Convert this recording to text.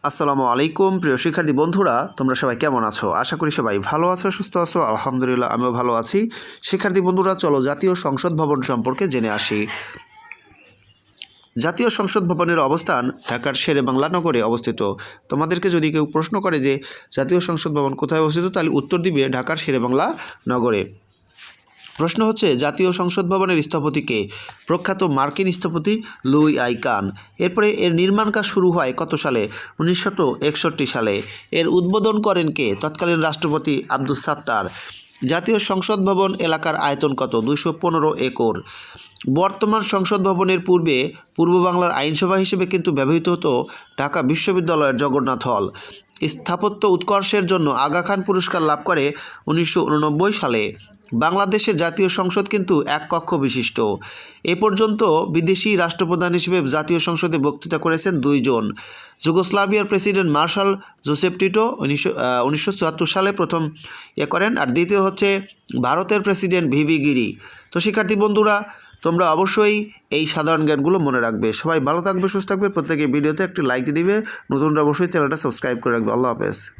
আসসালামু আলাইকুম প্রিয় শিক্ষার্থী বন্ধুরা, তোমরা সবাই কেমন আছো? আশা করি সবাই ভালো আছো, সুস্থ আছো। আলহামদুলিল্লাহ আমিও ভালো আছি। শিক্ষার্থী বন্ধুরা, চলো জাতীয় সংসদ ভবন সম্পর্কে জেনে আসি। জাতীয় সংসদ ভবনের অবস্থান ঢাকার শেরেবাংলা নগরে অবস্থিত। তোমাদেরকে যদি কেউ প্রশ্ন করে যে জাতীয় সংসদ ভবন কোথায় অবস্থিত, তাহলে উত্তর দিবে ঢাকার শেরেবাংলা নগরে। প্রশ্ন হচ্ছে, জাতীয় সংসদ ভবনের স্থপতি কে? প্রখ্যাত মার্কিন স্থপতি লুই আই কান। এরপরে এর নির্মাণ কাজ শুরু হয় কত সালে? 1961 সালে। এর উদ্বোধন করেন কে? তৎকালীন রাষ্ট্রপতি আব্দুস সাত্তার। জাতীয় সংসদ ভবন এলাকার আয়তন কত? 215 একর। বর্তমান সংসদ ভবনের পূর্বে পূর্ব বাংলার আইনসভা হিসেবে কিন্তু ব্যবহৃত হতো ঢাকা বিশ্ববিদ্যালয়ের জগন্নাথ হল। স্থাপত্য উৎকর্ষের জন্য আগা খান পুরস্কার লাভ করে 1989 সালে। বাংলাদেশের জাতীয় সংসদ কিন্তু এক কক্ষ বিশিষ্ট। এ পর্যন্ত বিদেশি রাষ্ট্রপ্রধান হিসেবে জাতীয় সংসদে বক্তৃতা করেছেন 2 জন। যুগোস্লাভিয়ার প্রেসিডেন্ট মার্শাল জোসেফ টিটো 1974 সালে প্রথম করেন, আর দ্বিতীয় হচ্ছে ভারতের প্রেসিডেন্ট ভিভি গিরি। তো শিক্ষার্থী বন্ধুরা, তোমরা অবশ্যই এই সাধারণ জ্ঞানগুলো মনে রাখবে। সবাই ভালো থাকবে, সুস্থ থাকবে। প্রত্যেকে ভিডিওতে একটি লাইক দিবে। নতুনরা অবশ্যই চ্যানেলটা সাবস্ক্রাইব করে রাখবে। আল্লাহ হাফেজ।